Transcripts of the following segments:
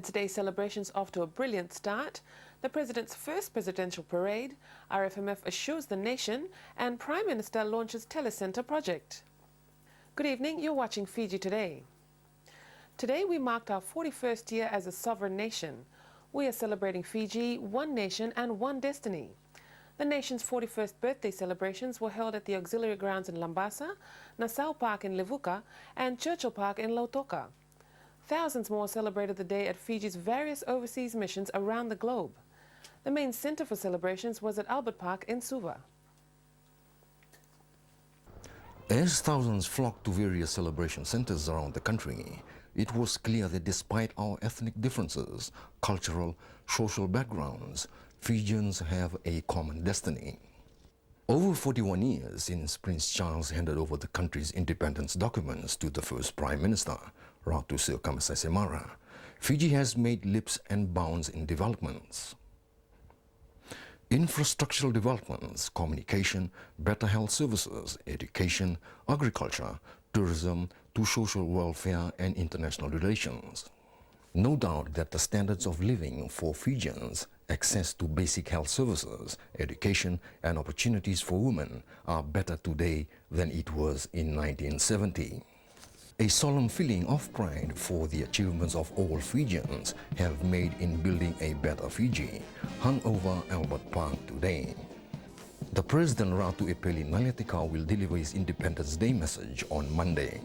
Independence Day celebrations off to a brilliant start. The President's first presidential parade, RFMF assures the nation, and Prime Minister launches Telecentre project. Good evening, you're watching Fiji Today. Today we marked our 41st year as a sovereign nation. We are celebrating Fiji, one nation and one destiny. The nation's 41st birthday celebrations were held at the Auxiliary Grounds in Lambasa, Nassau Park in Levuka, and Churchill Park in Lautoka. Thousands more celebrated the day at Fiji's various overseas missions around the globe. The main centre for celebrations was at Albert Park in Suva. As thousands flocked to various celebration centres around the country, it was clear that despite our ethnic differences, cultural, social backgrounds, Fijians have a common destiny. Over 41 years since Prince Charles handed over the country's independence documents to the first Prime Minister, Ratu Seo Fiji has made leaps and bounds in developments. Infrastructural developments, communication, better health services, education, agriculture, tourism, to social welfare and international relations. No doubt that the standards of living for Fijians, access to basic health services, education and opportunities for women are better today than it was in 1970. A solemn feeling of pride for the achievements of all Fijians have made in building a better Fiji hung over Albert Park today. The President Ratu Epeli Naliatikau will deliver his Independence Day message on Monday.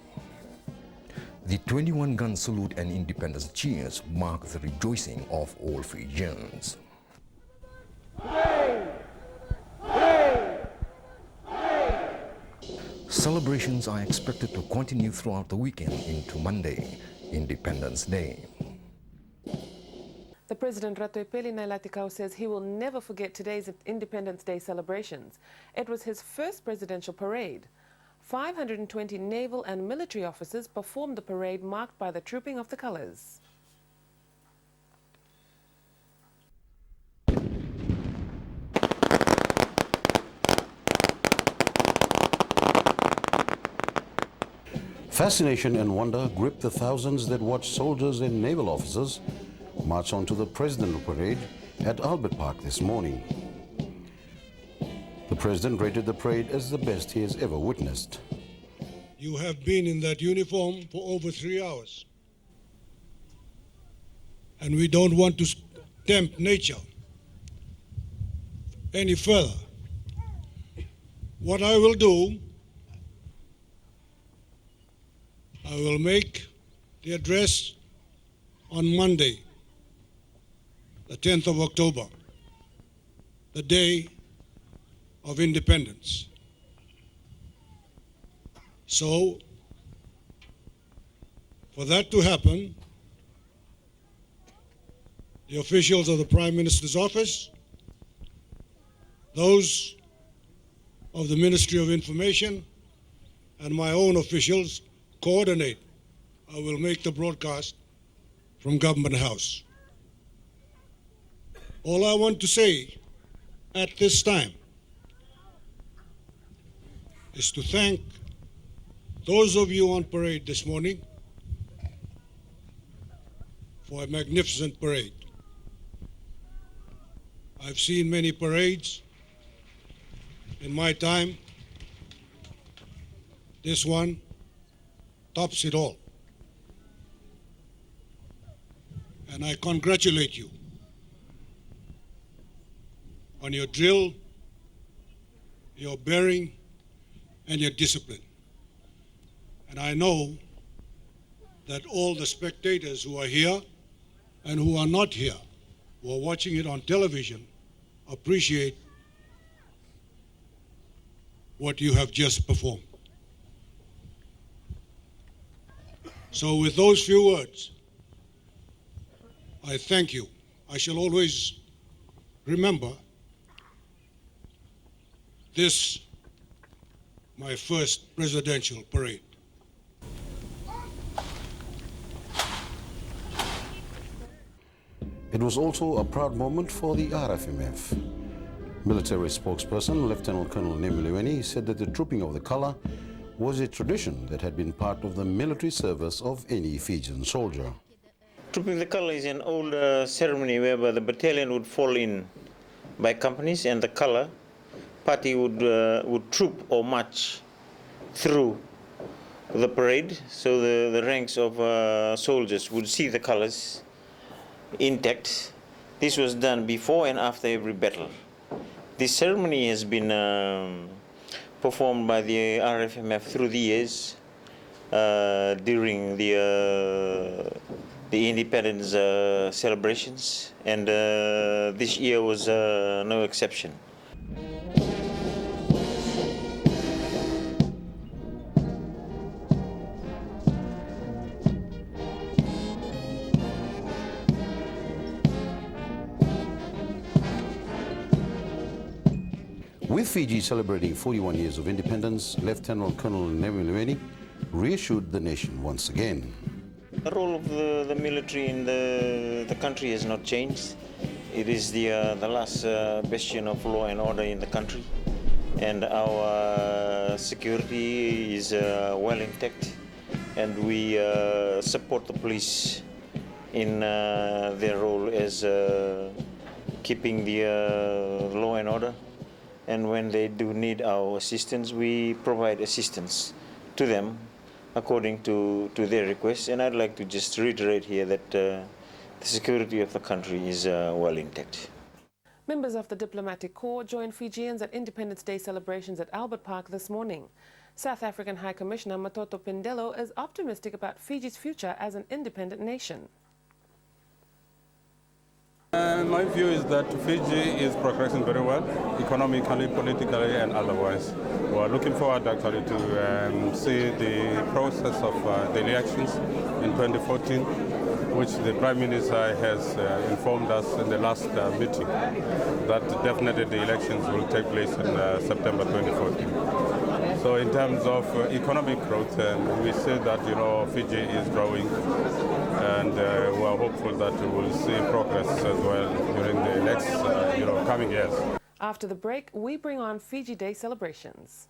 The 21-gun salute and independence cheers mark the rejoicing of all Fijians. Celebrations are expected to continue throughout the weekend into Monday, Independence Day. The President Ratu Epeli Nailatikau says he will never forget today's Independence Day celebrations. It was his first presidential parade. 520 naval and military officers performed the parade marked by the trooping of the colours. Fascination and wonder gripped the thousands that watched soldiers and naval officers march onto the presidential parade at Albert Park this morning. The President rated the parade as the best he has ever witnessed. You have been in that uniform for over 3 hours. And we don't want to tempt nature any further. What I will do, I will make the address on Monday, the 10th of October, the day of independence. So, for that to happen, the officials of the Prime Minister's office, those of the Ministry of Information, and my own officials coordinate. I will make the broadcast from Government House. All I want to say at this time is to thank those of you on parade this morning for a magnificent parade. I've seen many parades in my time. This one tops it all. And I congratulate you on your drill, your bearing, and your discipline. And I know that all the spectators who are here and who are not here, who are watching it on television, appreciate what you have just performed. So with those few words, I thank you. I shall always remember this, my first presidential parade. It was also a proud moment for the RFMF. Military spokesperson Lieutenant Colonel Nemiliweni said that the trooping of the colour was a tradition that had been part of the military service of any Fijian soldier. Trooping the colour is an old ceremony whereby the battalion would fall in by companies, and the colour party would troop or march through the parade, so the ranks of soldiers would see the colours intact. This was done before and after every battle. This ceremony has been performed by the RFMF through the years during the independence celebrations, and this year was no exception. With Fiji celebrating 41 years of independence, Lieutenant Colonel Nemilweni reassured the nation once again. The role of the military in the country has not changed. It is the last bastion of law and order in the country, and our security is well intact, and we support the police in their role as keeping the law and order. And when they do need our assistance, we provide assistance to them according to their requests. And I'd like to just reiterate here that the security of the country is well intact. Members of the diplomatic corps joined Fijians at Independence Day celebrations at Albert Park this morning. South African High Commissioner Matoto Pindelo is optimistic about Fiji's future as an independent nation. My view is that Fiji is progressing very well, economically, politically, and otherwise. We are looking forward actually to see the process of the elections in 2014, which the Prime Minister has informed us in the last meeting, that definitely the elections will take place in September 2014. So in terms of economic growth, we see that, Fiji is growing, and we are hopeful that we will see progress as well during the next, coming years. After the break, we bring on Fiji Day celebrations.